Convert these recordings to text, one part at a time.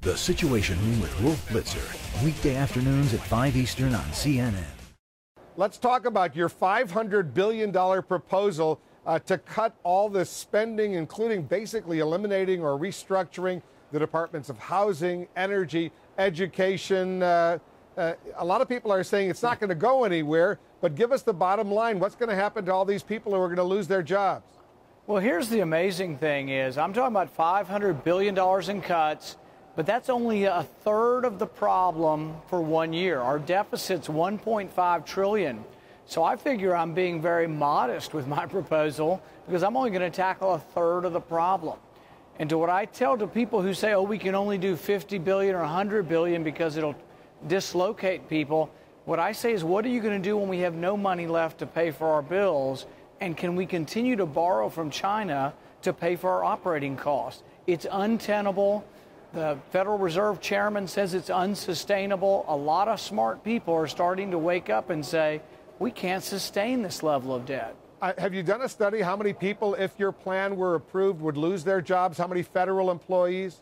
The Situation Room with Wolf Blitzer, weekday afternoons at 5 Eastern on CNN. Let's talk about your $500 billion proposal to cut all this spending, including basically eliminating or restructuring the departments of housing, energy, education. A lot of people are saying it's not going to go anywhere, but give us the bottom line. What's going to happen to all these people who are going to lose their jobs? Well, here's the amazing thing is I'm talking about $500 billion in cuts, but that's only a third of the problem for 1 year. Our deficit's $1.5 trillion. So I figure I'm being very modest with my proposal because I'm only going to tackle a third of the problem. And to what I tell to people who say, oh, we can only do 50 billion or 100 billion because it'll dislocate people, what I say is, what are you going to do when we have no money left to pay for our bills? And can we continue to borrow from China to pay for our operating costs? It's untenable. The Federal Reserve chairman says it's unsustainable. A lot of smart people are starting to wake up and say, we can't sustain this level of debt. Have you done a study how many people, if your plan were approved, would lose their jobs? How many federal employees?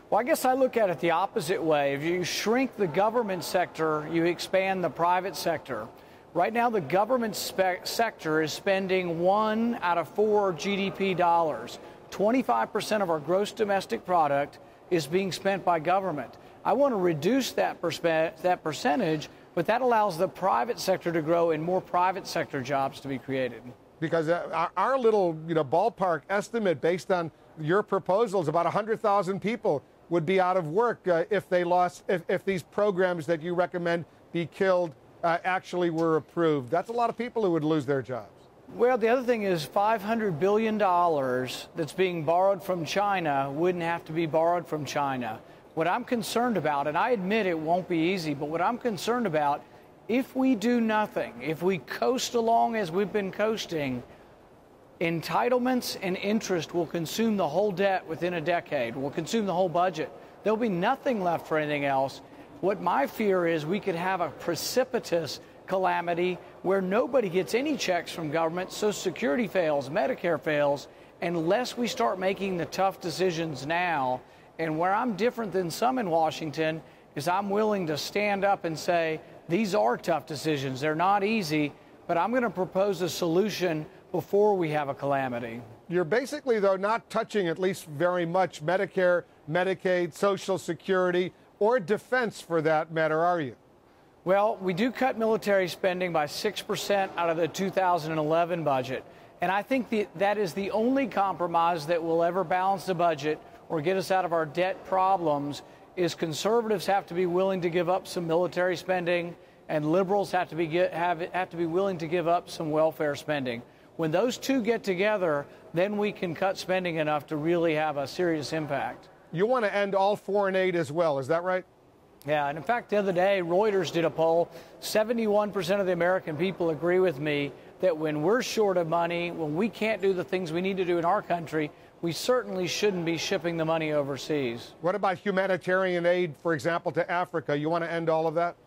Well, I guess I look at it the opposite way. If you shrink the government sector, you expand the private sector. Right now, the government sector is spending 1 out of 4 GDP dollars. 25% of our gross domestic product is being spent by government. I want to reduce that percentage, but that allows the private sector to grow and more private sector jobs to be created. Because our little ballpark estimate based on your proposals, about 100,000 people would be out of work if these programs that you recommend be killed actually were approved. That's a lot of people who would lose their jobs. Well, the other thing is $500 billion that's being borrowed from China wouldn't have to be borrowed from China. What I'm concerned about, and I admit it won't be easy, but what I'm concerned about, if we do nothing, if we coast along as we've been coasting, entitlements and interest will consume the whole debt within a decade, will consume the whole budget. There'll be nothing left for anything else. What my fear is we could have a precipitous calamity where nobody gets any checks from government, Social Security fails, Medicare fails, unless we start making the tough decisions now. And where I'm different than some in Washington is I'm willing to stand up and say, these are tough decisions. They're not easy, but I'm going to propose a solution before we have a calamity. You're basically, though, not touching at least very much Medicare, Medicaid, Social Security, or defense for that matter, are you? Well, we do cut military spending by 6% out of the 2011 budget. And I think that is the only compromise that will ever balance the budget or get us out of our debt problems, is conservatives have to be willing to give up some military spending and liberals have to be willing to give up some welfare spending. When those two get together, then we can cut spending enough to really have a serious impact. You want to end all foreign aid as well, is that right? Yeah, and in fact, the other day, Reuters did a poll. 71% of the American people agree with me that when we're short of money, when we can't do the things we need to do in our country, we certainly shouldn't be shipping the money overseas. What about humanitarian aid, for example, to Africa? You want to end all of that?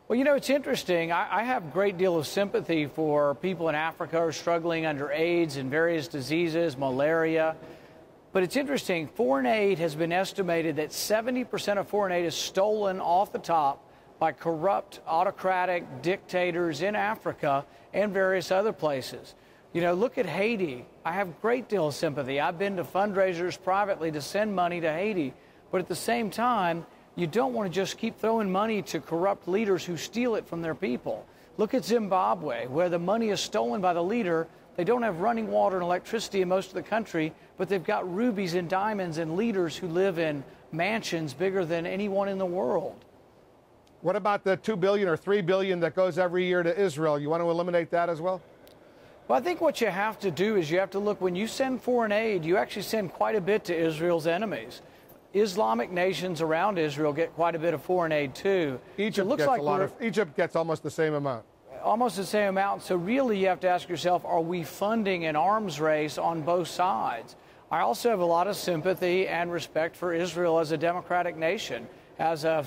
Well, it's interesting. I have a great deal of sympathy for people in Africa who are struggling under AIDS and various diseases, malaria. But it's interesting, foreign aid has been estimated that 70% of foreign aid is stolen off the top by corrupt, autocratic dictators in Africa and various other places. Look at Haiti. I have a great deal of sympathy. I've been to fundraisers privately to send money to Haiti. But at the same time, you don't want to just keep throwing money to corrupt leaders who steal it from their people. Look at Zimbabwe, where the money is stolen by the leader. They don't have running water and electricity in most of the country, but they've got rubies and diamonds and leaders who live in mansions bigger than anyone in the world. What about the $2 billion or $3 billion that goes every year to Israel? You want to eliminate that as well? Well, I think what you have to do is you have to look, when you send foreign aid, you actually send quite a bit to Israel's enemies. Islamic nations around Israel get quite a bit of foreign aid, too. Egypt gets almost the same amount. Almost the same amount. So really you have to ask yourself, are we funding an arms race on both sides? I also have a lot of sympathy and respect for Israel as a democratic nation, as a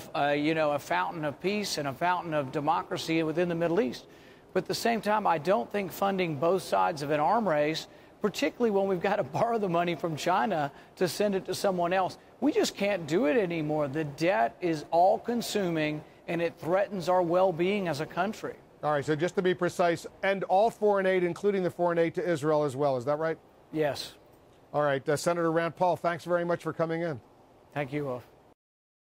fountain of peace and a fountain of democracy within the Middle East. But at the same time, I don't think funding both sides of an arm race, particularly when we've got to borrow the money from China to send it to someone else, We just can't do it anymore. The debt is all-consuming, and it threatens our well-being as a country. All right, so just to be precise, end all foreign aid, including the foreign aid to Israel as well. Is that right? Yes. All right, Senator Rand Paul, thanks very much for coming in. Thank you, Wolf.